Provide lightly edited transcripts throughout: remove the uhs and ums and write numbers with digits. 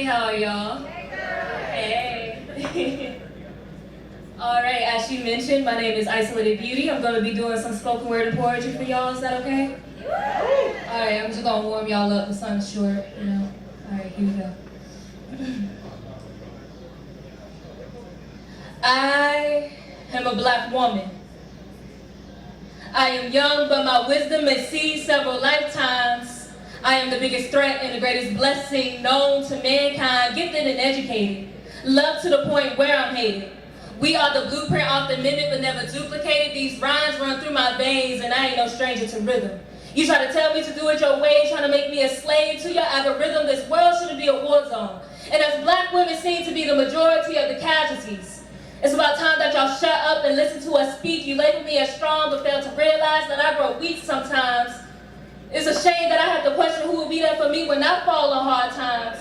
Hey, how are y'all? Hey. All right, as she mentioned, my name is Is0lated Beauty. I'm going to be doing some spoken word and poetry for y'all. Is that okay? All right, I'm just going to warm y'all up. The sun's short, you know. All right, here we go. I am a black woman. I am young, but my wisdom has seen several lifetimes. I am the biggest threat and the greatest blessing known to mankind, gifted and educated. Loved to the point where I'm hated. We are the blueprint, often mimicked but never duplicated. These rhymes run through my veins and I ain't no stranger to rhythm. You try to tell me to do it your way, trying to make me a slave to your algorithm. This world shouldn't be a war zone. And as black women seem to be the majority of the casualties, it's about time that y'all shut up and listen to us speak. You label me as strong but fail to realize that I grow weak sometimes. It's a shame that I have to question who will be there for me when I fall on hard times.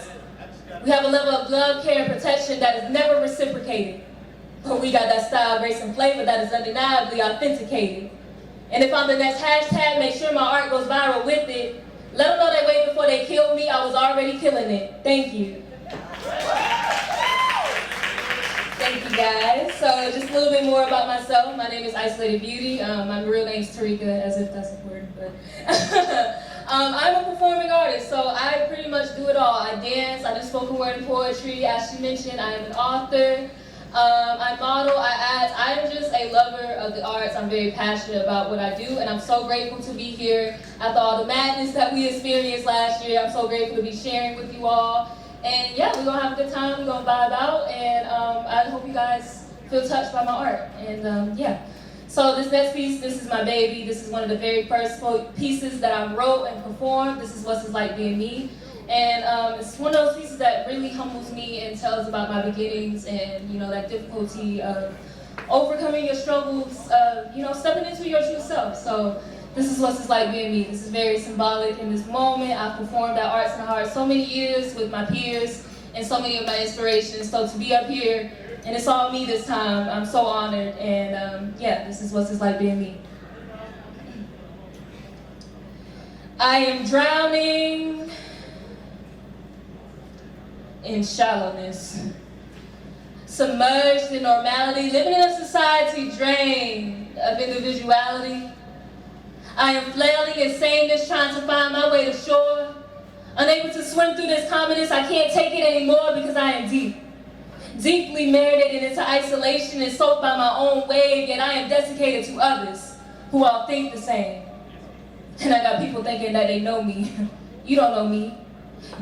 We have a level of love, care, and protection that is never reciprocated. But we got that style, grace, and flavor that is undeniably authenticated. And if I'm the next hashtag, make sure my art goes viral with it. Let them know they wait before they kill me. I was already killing it. Thank you. Thank you, guys. So just a little bit more about myself. My name is Is0lated Beauty. My real name's Tarika, as if that's important. But I'm a performing artist, so I pretty much do it all. I dance, I do spoken word and poetry. As she mentioned, I am an author. I model, I act. I am just a lover of the arts. I'm very passionate about what I do, and I'm so grateful to be here after all the madness that we experienced last year. I'm so grateful to be sharing with you all. And yeah, we're gonna have a good time, we're gonna vibe out, and I hope you guys feel touched by my art. And yeah. So this next piece, this is my baby. This is one of the very first pieces that I wrote and performed. This is What It's Like Being Me. And it's one of those pieces that really humbles me and tells about my beginnings and, you know, that difficulty of overcoming your struggles, you know, stepping into your true self. So this is What It's Like Being Me. This is very symbolic in this moment. I've performed at Arts and Heart so many years with my peers and so many of my inspirations. So to be up here, and it's all me this time, I'm so honored. And yeah, this is What It's Like Being Me. I am drowning in shallowness, submerged in normality, living in a society drained of individuality. I am flailing in sameness, trying to find my way to shore. Unable to swim through this commonness, I can't take it anymore because I am deeply marinated into isolation and soaked by my own wave, yet I am desiccated to others who all think the same. And I got people thinking that they know me. You don't know me.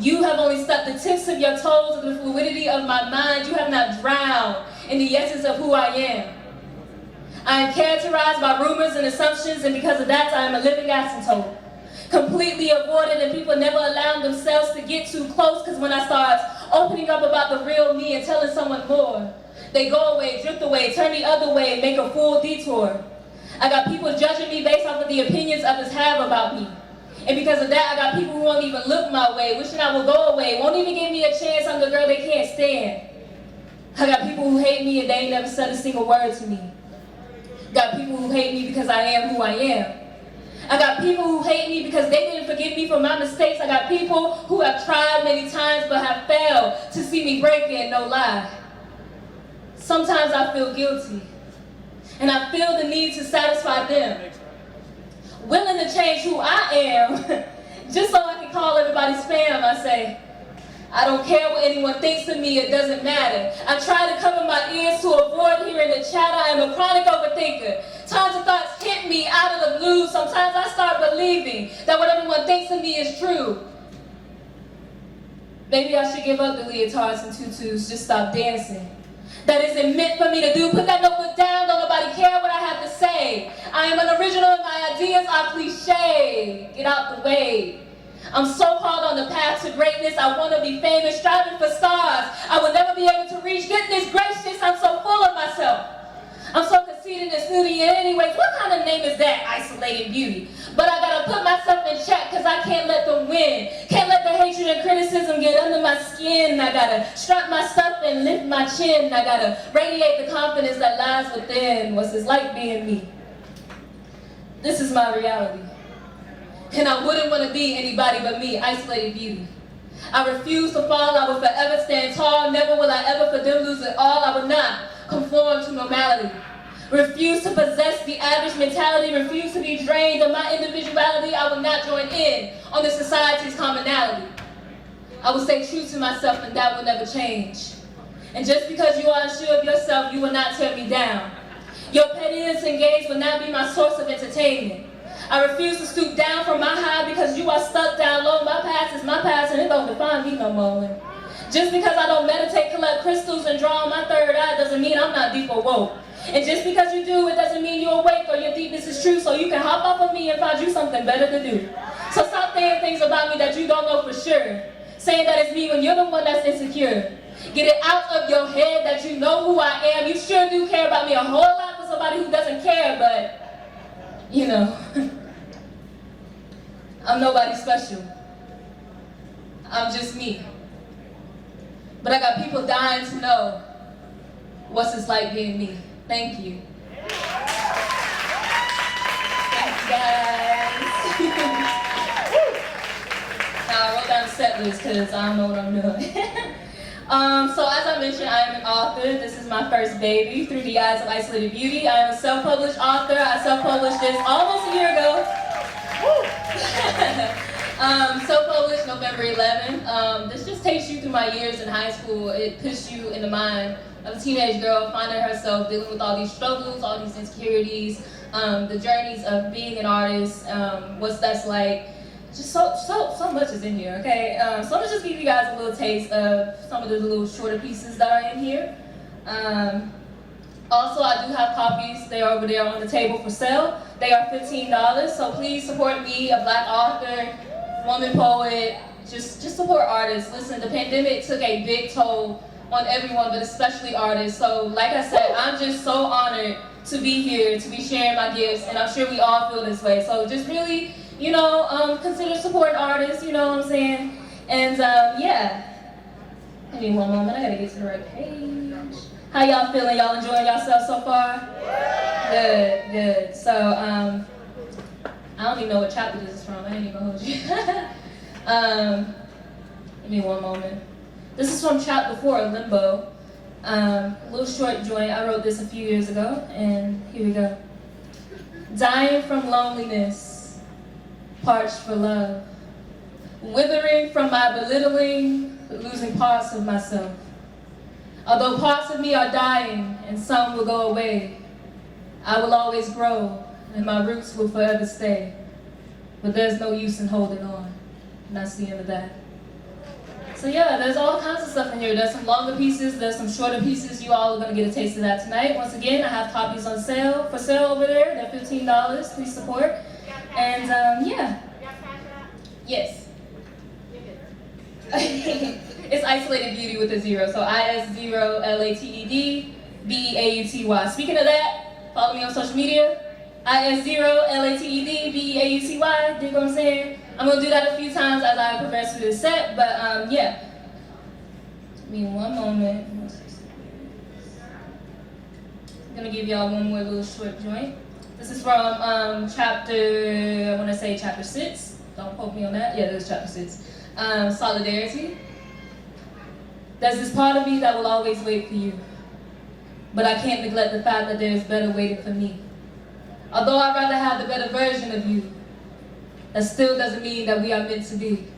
You have only stuck the tips of your toes to the fluidity of my mind. You have not drowned in the essence of who I am. I am characterized by rumors and assumptions, and because of that, I am a living asymptote. Completely avoided, and people never allow themselves to get too close, because when I start opening up about the real me and telling someone more, they go away, drift away, turn the other way, and make a full detour. I got people judging me based off of the opinions others have about me. And because of that, I got people who won't even look my way, wishing I would go away, won't even give me a chance. I'm the girl they can't stand. I got people who hate me and they ain't never said a single word to me. Got people who hate me because I am who I am. I got people who hate me because they didn't forgive me for my mistakes. I got people who have tried many times but have failed to see me breaking, no lie. Sometimes I feel guilty, and I feel the need to satisfy them. Willing to change who I am, just so I can call everybody spam. I say, I don't care what anyone thinks of me, it doesn't matter. I try to cover my ears to avoid hearing the chatter. I am a chronic overthinker. Tons of thoughts hit me out of the blue. Sometimes I start believing that what everyone thinks of me is true. Maybe I should give up the leotards and tutus, just stop dancing. That isn't meant for me to do. Put that notebook down, don't nobody care what I have to say. I am an original and my ideas are cliche. Get out the way. I'm so called on the path to greatness. I want to be famous, striving for stars I will never be able to reach. Goodness gracious, I'm so full of myself. I'm so conceited and snooty. And anyways, what kind of name is that? Is0lated Beauty. But I gotta put myself in check because I can't let them win. Can't let the hatred and criticism get under my skin. I gotta strut my stuff and lift my chin. I gotta radiate the confidence that lies within. What's it like being me? This is my reality. And I wouldn't want to be anybody but me, Is0lated Beauty. I refuse to fall. I will forever them lose it all, I would not conform to normality. Refuse to possess the average mentality, refuse to be drained of my individuality. I will not join in on the society's commonality. I will stay true to myself, and that will never change. And just because you are unsure of yourself, you will not tear me down. Your pettiness and gaze will not be my source of entertainment. I refuse to stoop down from my high because you are stuck down low. My past is my past, and it don't define me no more. Just because I don't meditate, collect crystals, and draw on my third eye doesn't mean I'm not deep or woke. And just because you do, it doesn't mean you're awake or your deepness is true, so you can hop off of me and find you something better to do. So stop saying things about me that you don't know for sure. Saying that it's me when you're the one that's insecure. Get it out of your head that you know who I am. You sure do care about me a whole lot for somebody who doesn't care, but, you know, I'm nobody special. I'm just me. But I got people dying to know what's it's like being me. Thank you. Thank you, guys. Now, I wrote down the set list because I don't know what I'm doing. So as I mentioned, I am an author. This is my first baby, Through the Eyes of Isolated Beauty. I am a self-published author. I self-published this almost a year ago. Self-published November 11. This just takes you through my years in high school. It puts you in the mind of a teenage girl finding herself dealing with all these struggles, all these insecurities, the journeys of being an artist, what that's like. Just so much is in here, okay? So I'm gonna just give you guys a little taste of some of the little shorter pieces that are in here. Also, I do have copies. They are over there on the table for sale. They are $15, so please support me, a Black author, woman poet. Just support artists. Listen, the pandemic took a big toll on everyone, but especially artists. So like I said, I'm just so honored to be here, to be sharing my gifts, and I'm sure we all feel this way. So just really, you know, consider supporting artists, you know what I'm saying? And yeah. Give me one moment, I gotta get to the right page. How y'all feeling? Y'all enjoying yourself so far? Good. So, I don't even know what chapter this is from. I ain't even gonna hold you. Give me one moment. This is from chapter 4 of Limbo. A little short joint. I wrote this a few years ago, and here we go. Dying from loneliness, parched for love, withering from my belittling, losing parts of myself. Although parts of me are dying and some will go away, I will always grow and my roots will forever stay. But there's no use in holding on. And that's the end of that. So yeah, there's all kinds of stuff in here. There's some longer pieces, there's some shorter pieces. You all are gonna get a taste of that tonight. Once again, I have copies on sale, for sale over there. They're $15, please support. And yeah. Yes. It's Isolated Beauty with a 0, so Is0lated, BEAUTY. Speaking of that, follow me on social media. Is0lated, BEAUTY. Dig what I'm saying? I'm gonna do that a few times as I progress through this set, but yeah. Give me one moment. I'm gonna give y'all one more little short joint. This is from chapter, I wanna say chapter 6. Don't quote me on that. Yeah, there's chapter 6. Solidarity. There's this part of me that will always wait for you, but I can't neglect the fact that there is better waiting for me. Although I'd rather have the better version of you, that still doesn't mean that we are meant to be.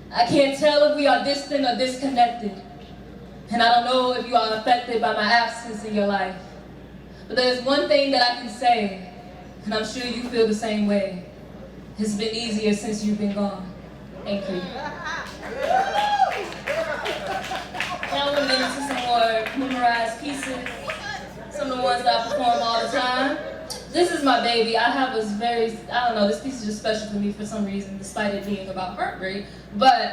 I can't tell if we are distant or disconnected, and I don't know if you are affected by my absence in your life. But there's one thing that I can say, and I'm sure you feel the same way. It's been easier since you've been gone. Thank you. Now we're going into some more memorized pieces. Some of the ones that I perform all the time. This is my baby. I have this very, I don't know, this piece is just special to me for some reason, despite it being about heartbreak. But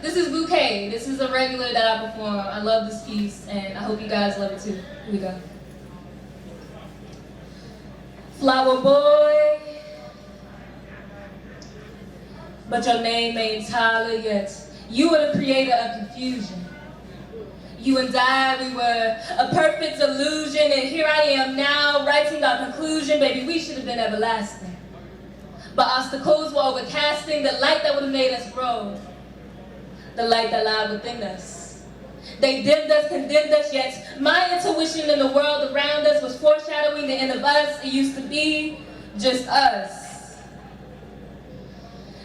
this is Bouquet. This is a regular that I perform. I love this piece, and I hope you guys love it too. Here we go. Flower boy, but your name ain't Tyler yet. You were the creator of confusion. You and I, we were a perfect illusion, and here I am now writing our conclusion. Baby, we should have been everlasting. But obstacles were overcasting the light that would have made us grow, the light that lied within us. They dimmed us, condemned us, yet my intuition in the world around us was foreshadowing the end of us. It used to be just us.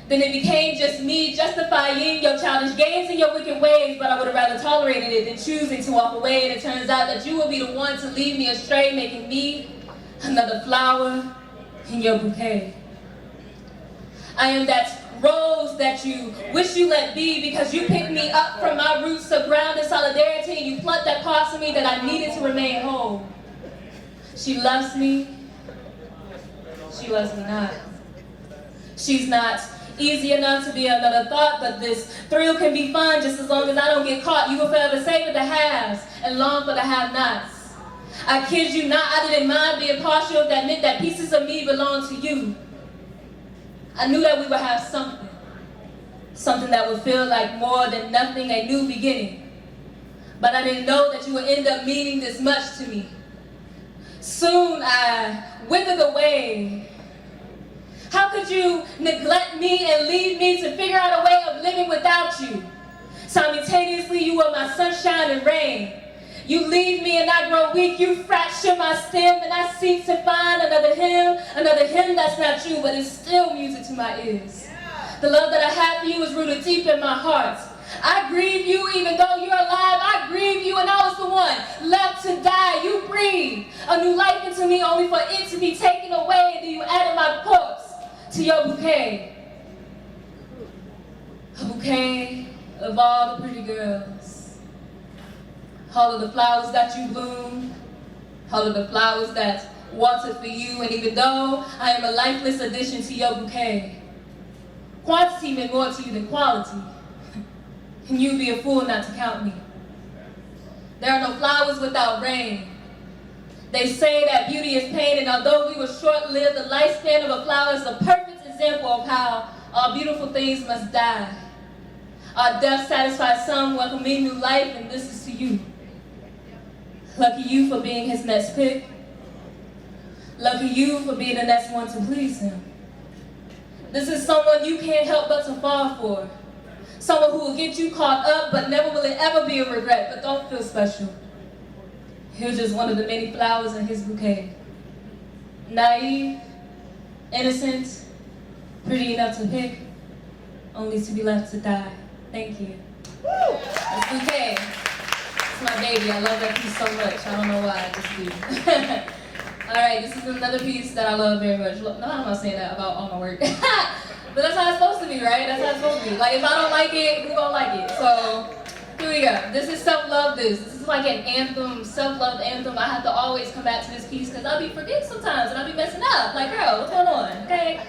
Then it became just me justifying your childish games and your wicked ways, but I would have rather tolerated it than choosing to walk away. And it turns out that you will be the one to lead me astray, making me another flower in your bouquet. I am that rose that you wish you let be because you picked me up from my roots to ground in solidarity, and you plucked that part of me that I needed to remain whole. She loves me. She loves me not. She's not easy enough to be another thought, but this thrill can be fun just as long as I don't get caught. You will forever savor the haves and long for the have-nots. I kid you not, I didn't mind being partial. That meant that pieces of me belong to you. I knew that we would have something that would feel like more than nothing, a new beginning. But I didn't know that you would end up meaning this much to me. Soon I withered away. How could you neglect me and leave me to figure out a way of living without you? Simultaneously, you were my sunshine and rain. You leave me and I grow weak, you fracture my stem, and I seek to find another hymn that's not you, but it's still music to my ears. The love that I have for you is rooted deep in my heart. I grieve you even though you're alive. I grieve you and I was the one left to die. You breathe a new life into me only for it to be taken away, and then you added my corpse to your bouquet. A bouquet of all the pretty girls. All of the flowers that you bloomed, all of the flowers that wanted for you, and even though I am a lifeless addition to your bouquet, quantity meant more to you than quality, and you'd be a fool not to count me. There are no flowers without rain. They say that beauty is pain, and although we were short-lived, the lifespan of a flower is a perfect example of how all beautiful things must die. Our death satisfies some, welcoming new life, and this is to you. Lucky you for being his next pick. Lucky you for being the next one to please him. This is someone you can't help but to fall for. Someone who will get you caught up, but never will it ever be a regret. But don't feel special. You're just one of the many flowers in his bouquet. Naive, innocent, pretty enough to pick, only to be left to die. Thank you. That's bouquet. It's my baby. I love that piece so much. I don't know why, I just do. All right, this is another piece that I love very much. No, I'm not saying that about all my work. But that's how it's supposed to be, right? That's how it's supposed to be. Like, if I don't like it, who gonna like it? So, here we go. This is Self-Love This. This is like an anthem, self-love anthem. I have to always come back to this piece because I'll be forgetting sometimes and I'll be messing up. Like, girl, what's going on? Okay?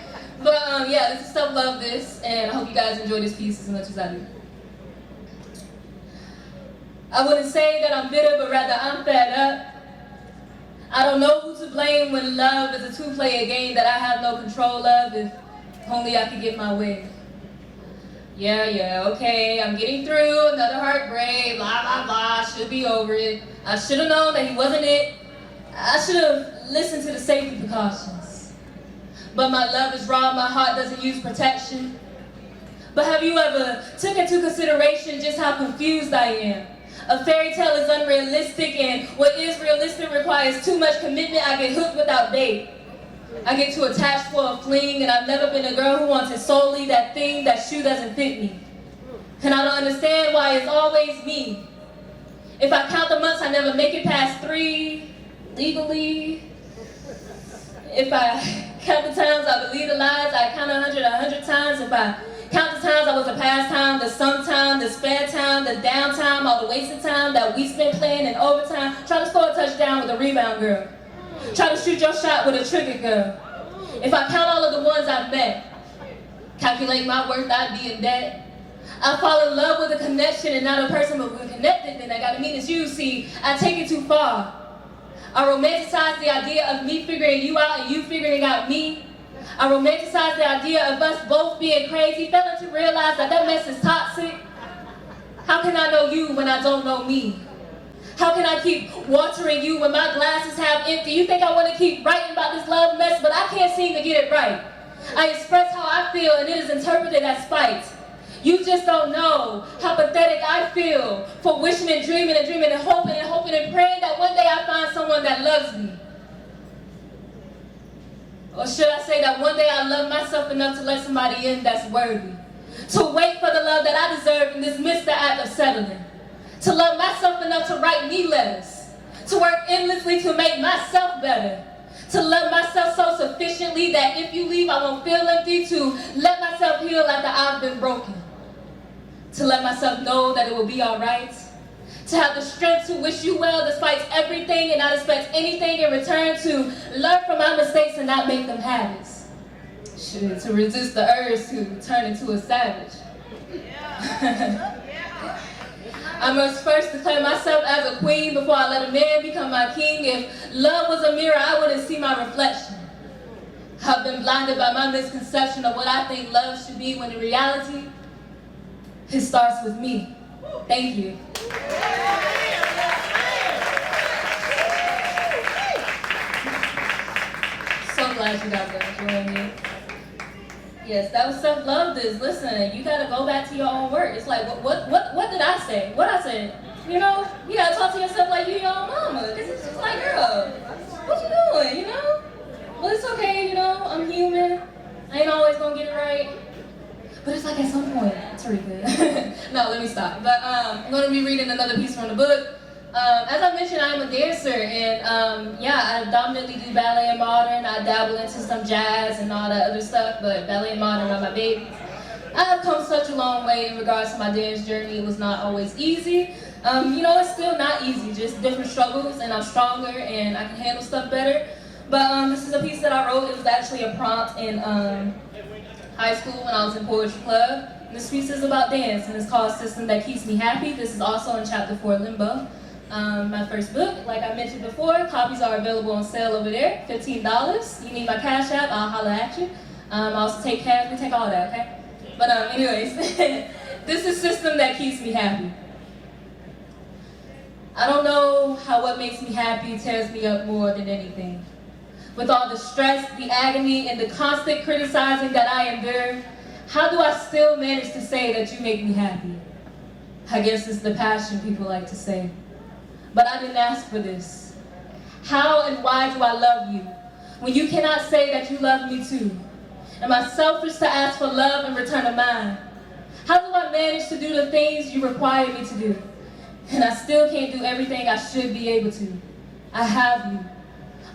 But, yeah, this is Self-Love This, and I hope you guys enjoy this piece as much as I do. I wouldn't say that I'm bitter, but rather I'm fed up. I don't know who to blame when love is a two-player game that I have no control of. If only I could get my way. Yeah, okay, I'm getting through another heartbreak, blah, blah, blah, should be over it. I should have known that he wasn't it. I should have listened to the safety precautions. But my love is raw, my heart doesn't use protection. But have you ever took into consideration just how confused I am? A fairy tale is unrealistic, and what is realistic requires too much commitment. I get hooked without bait. I get too attached for a fling, and I've never been a girl who wanted solely that thing. That shoe doesn't fit me. And I don't understand why it's always me. If I count the months, I never make it past 3, legally. If I count the times I believe the lies, I count 100 times. If I count the times I was a pastime, the sometime, the spare time, the downtime, all the wasted time that we spent playing in overtime. Try to score a touchdown with a rebound, girl. Try to shoot your shot with a trigger, girl. If I count all of the ones I've met, calculate my worth, I'd be in debt. I fall in love with a connection and not a person, but we're connected, then that gotta mean it's you. See, I take it too far. I romanticize the idea of me figuring you out and you figuring out me. I romanticize the idea of us both being crazy, failing to realize that mess is toxic. How can I know you when I don't know me? How can I keep watering you when my glass is half empty? You think I want to keep writing about this love mess, but I can't seem to get it right. I express how I feel and it is interpreted as spite. You just don't know how pathetic I feel for wishing and dreaming and dreaming and hoping and hoping and praying that one day I find someone that loves me. Or should I say that one day I love myself enough to let somebody in that's worthy. To wait for the love that I deserve and dismiss the act of settling. To love myself enough to write me letters. To work endlessly to make myself better. To love myself so sufficiently that if you leave I won't feel empty. To let myself heal after I've been broken. To let myself know that it will be alright. To have the strength to wish you well despite everything and not expect anything in return. To learn from my mistakes and not make them habits. To resist the urge to turn into a savage. I must first declare myself as a queen before I let a man become my king. If love was a mirror, I wouldn't see my reflection. I've been blinded by my misconception of what I think love should be, when in reality, it starts with me. Thank you. So glad you guys are enjoying it. Yes, that was self-love. Listen, you gotta go back to your own work. It's like, what did I say? What I said? You know, you gotta talk to yourself like you your own mama. Cause it's just like, girl, what you doing? You know? Well, it's okay. You know, I'm human. I ain't always gonna get it right. But it's like at some point, Tarika. No, let me stop. But I'm gonna be reading another piece from the book. As I mentioned, I'm a dancer, and yeah, I dominantly do ballet and modern. I dabble into some jazz and all that other stuff, but ballet and modern are my babies. I have come such a long way in regards to my dance journey. It was not always easy. You know, it's still not easy, just different struggles, and I'm stronger and I can handle stuff better. But this is a piece that I wrote. It was actually a prompt in high school when I was in poetry club. And this piece is about dance, and it's called System That Keeps Me Happy. This is also in chapter 4, Limbo. My first book, like I mentioned before, copies are available on sale over there, $15. You need my cash app, I'll holler at you. I also take cash, we take all that, okay? But anyways, this is System That Keeps Me Happy. I don't know how what makes me happy tears me up more than anything. With all the stress, the agony, and the constant criticizing that I endure, how do I still manage to say that you make me happy? I guess it's the passion people like to say. But I didn't ask for this. How and why do I love you when you cannot say that you love me too? Am I selfish to ask for love in return of mine? How do I manage to do the things you require me to do? And I still can't do everything I should be able to. I have you,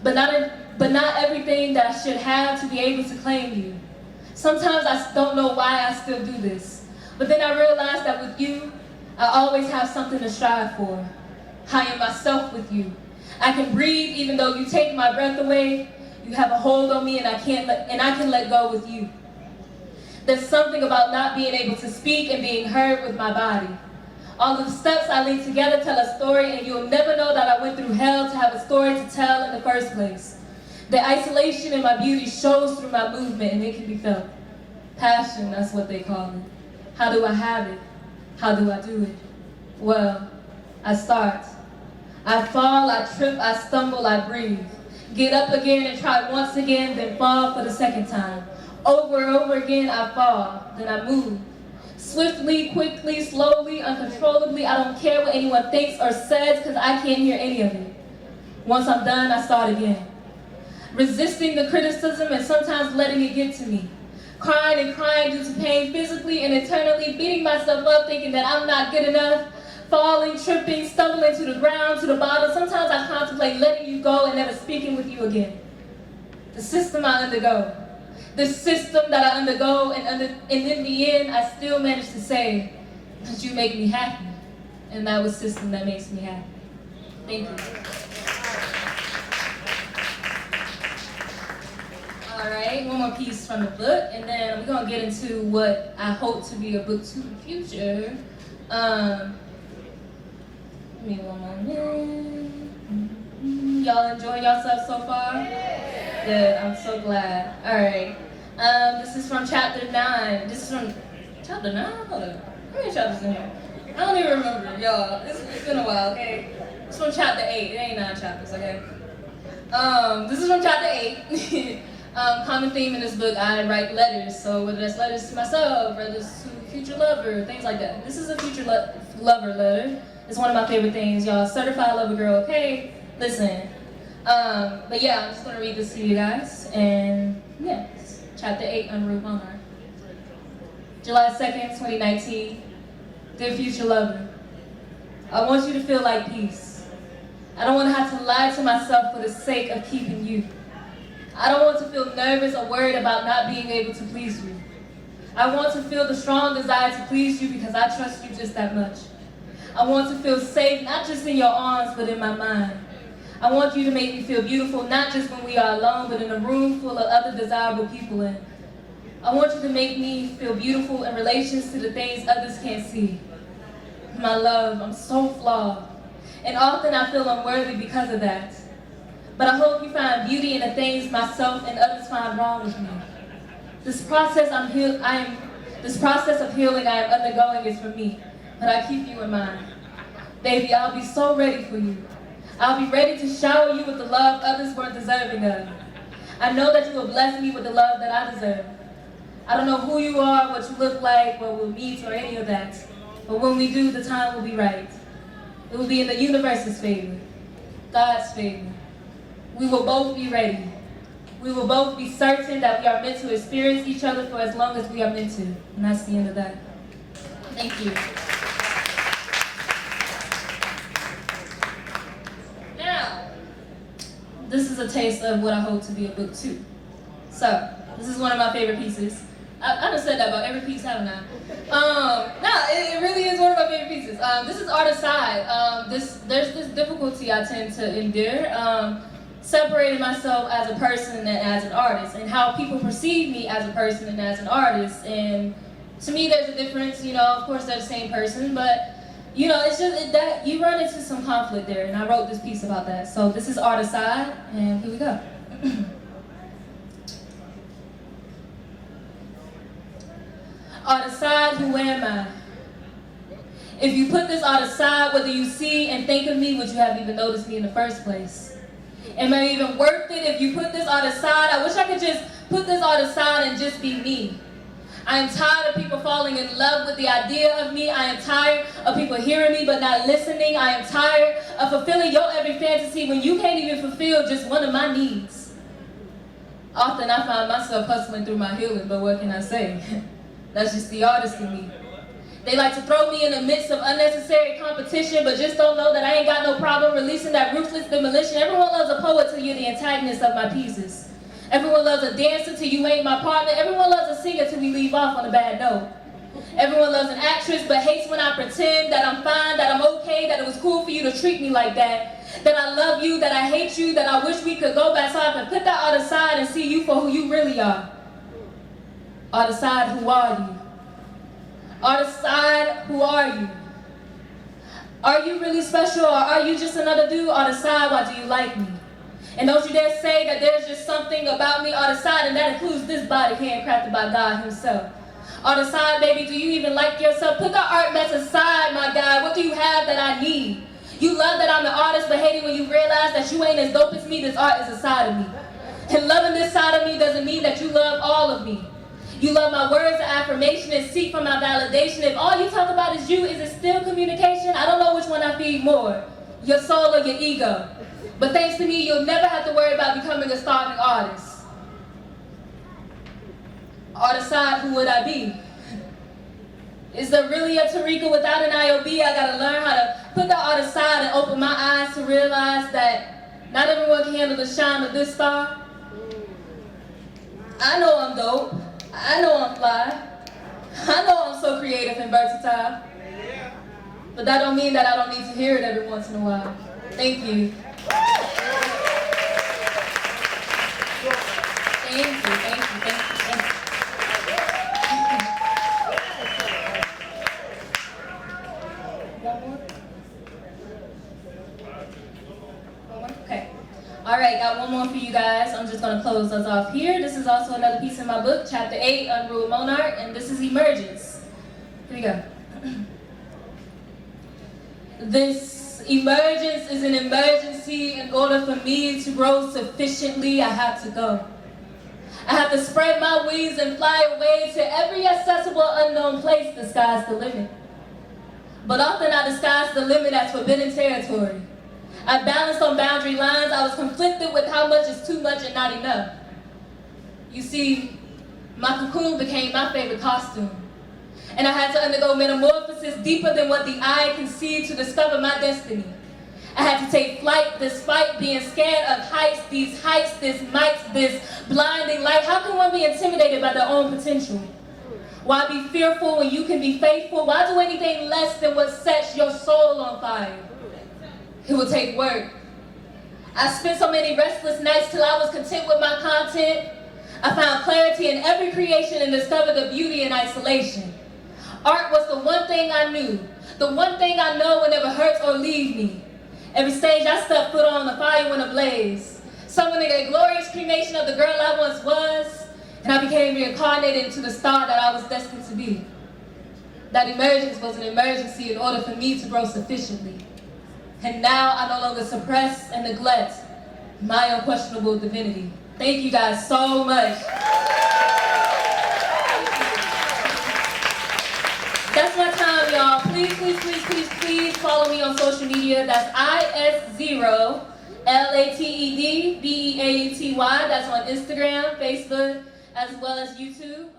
but not everything that I should have to be able to claim you. Sometimes I don't know why I still do this, but then I realize that with you, I always have something to strive for. I am myself with you. I can breathe even though you take my breath away. You have a hold on me and I can let go with you. There's something about not being able to speak and being heard with my body. All of the steps I link together tell a story, and you'll never know that I went through hell to have a story to tell in the first place. The isolation in my beauty shows through my movement, and it can be felt. Passion, that's what they call it. How do I have it? How do I do it? Well, I start. I fall, I trip, I stumble, I breathe. Get up again and try once again, then fall for the second time. Over and over again, I fall, then I move. Swiftly, quickly, slowly, uncontrollably. I don't care what anyone thinks or says, because I can't hear any of it. Once I'm done, I start again. Resisting the criticism and sometimes letting it get to me. Crying and crying due to pain physically and internally, beating myself up thinking that I'm not good enough. Falling, tripping, stumbling to the ground, to the bottom. Sometimes I contemplate letting you go and never speaking with you again. The system I undergo. The system that I undergo, and in the end, I still manage to say that you make me happy. And that was System That Makes Me Happy. Thank you. All right, one more piece from the book, and then we're gonna get into what I hope to be a book to in the future. Give me one moment. Y'all enjoying yourself so far? Good, I'm so glad. All right. This is from chapter 9. This is from chapter 9? Hold on. How many chapters in here? I don't even remember, y'all. It's been a while, okay? It's from chapter 8. It ain't 9 chapters, okay? This is from chapter 8. Common theme in this book, I write letters. So whether that's letters to myself, letters to future lover, things like that. This is a future lover letter. It's one of my favorite things, y'all. Certified lover girl, okay? Listen. But yeah, I'm just gonna read this to you guys. And yeah, chapter 8, Unruly Monarch. July 2nd, 2019. Dear future lover, I want you to feel like peace. I don't want to have to lie to myself for the sake of keeping you. I don't want to feel nervous or worried about not being able to please you. I want to feel the strong desire to please you because I trust you just that much. I want to feel safe, not just in your arms, but in my mind. I want you to make me feel beautiful, not just when we are alone, but in a room full of other desirable people in. I want you to make me feel beautiful in relations to the things others can't see. My love, I'm so flawed, and often I feel unworthy because of that. But I hope you find beauty in the things myself and others find wrong with me. This process of healing I am undergoing is for me, but I keep you in mind. Baby, I'll be so ready for you. I'll be ready to shower you with the love others weren't deserving of. I know that you will bless me with the love that I deserve. I don't know who you are, what you look like, what we'll meet, or any of that. But when we do, the time will be right. It will be in the universe's favor, God's favor. We will both be ready. We will both be certain that we are meant to experience each other for as long as we are meant to. And that's the end of that. Thank you. Now, this is a taste of what I hope to be a book too. So, this is one of my favorite pieces. I done said that about every piece, haven't I? It really is one of my favorite pieces. This is Art Aside. There's this difficulty I tend to endure, separating myself as a person and as an artist, and how people perceive me as a person and as an artist. And to me, there's a difference. You know, of course, they're the same person, but you know, it's just that you run into some conflict there. And I wrote this piece about that. So this is Art Aside, and here we go. Art aside, who am I? If you put this art aside, whether you see and think of me, would you have even noticed me in the first place? Am I even worth it if you put this art aside? I wish I could just put this art aside and just be me. I am tired of people falling in love with the idea of me. I am tired of people hearing me but not listening. I am tired of fulfilling your every fantasy when you can't even fulfill just one of my needs. Often I find myself hustling through my healing, but what can I say? That's just the artist in me. They like to throw me in the midst of unnecessary competition, but just don't know that I ain't got no problem releasing that ruthless demolition. Everyone loves a poet till you're the antagonist of my pieces. Everyone loves a dancer till you ain't my partner. Everyone loves a singer till we leave off on a bad note. Everyone loves an actress but hates when I pretend that I'm fine, that I'm okay, that it was cool for you to treat me like that. That I love you, that I hate you, that I wish we could go back so I can put that art aside and see you for who you really are. Art aside, who are you? Art aside, who are you? Are you really special, or are you just another dude? Art aside, why do you like me? And don't you dare say that there's just something about me, art aside, and that includes this body handcrafted by God himself. Art aside, baby, do you even like yourself? Put the art mess aside, my guy. What do you have that I need? You love that I'm an artist, but hate it when you realize that you ain't as dope as me. This art is a side of me. And loving this side of me doesn't mean that you love all of me. You love my words of affirmation and seek for my validation. If all you talk about is you, is it still communication? I don't know which one I feed more, your soul or your ego. But thanks to me, you'll never have to worry about becoming a starving artist. Art aside, who would I be? Is there really a Tarika without an IOB? I gotta learn how to put the art aside and open my eyes to realize that not everyone can handle the shine of this star. I know I'm dope. I know I'm fly. I know I'm so creative and versatile. But that don't mean that I don't need to hear it every once in a while. Thank you. Thank you, thank you, thank you, thank you. One more? Okay. All right, got one more for you guys. I'm just going to close us off here. This is also another piece in my book, Chapter 8, Unruly Monarch, and this is Emergence. Here we go. This emergence is an emergency. In order for me to grow sufficiently, I have to go. I have to spread my wings and fly away to every accessible unknown place. The sky's the limit. But often I disguise the limit as forbidden territory. I balanced on boundary lines. I was conflicted with how much is too much and not enough. You see, my cocoon became my favorite costume. And I had to undergo metamorphosis deeper than what the eye can see to discover my destiny. I had to take flight despite being scared of heights, these heights, this might, this blinding light. How can one be intimidated by their own potential? Why be fearful when you can be faithful? Why do anything less than what sets your soul on fire? It will take work. I spent so many restless nights till I was content with my content. I found clarity in every creation and discovered the beauty in isolation. Art was the one thing I knew, the one thing I know will never hurt or leave me. Every stage I stepped foot on, the fire went ablaze, summoning a glorious cremation of the girl I once was, and I became reincarnated into the star that I was destined to be. That emergence was an emergency in order for me to grow sufficiently. And now I no longer suppress and neglect my unquestionable divinity. Thank you guys so much. That's my time, y'all. Please, please, please, please, please follow me on social media. That's Is0lated, BEAUTY. That's on Instagram, Facebook, as well as YouTube.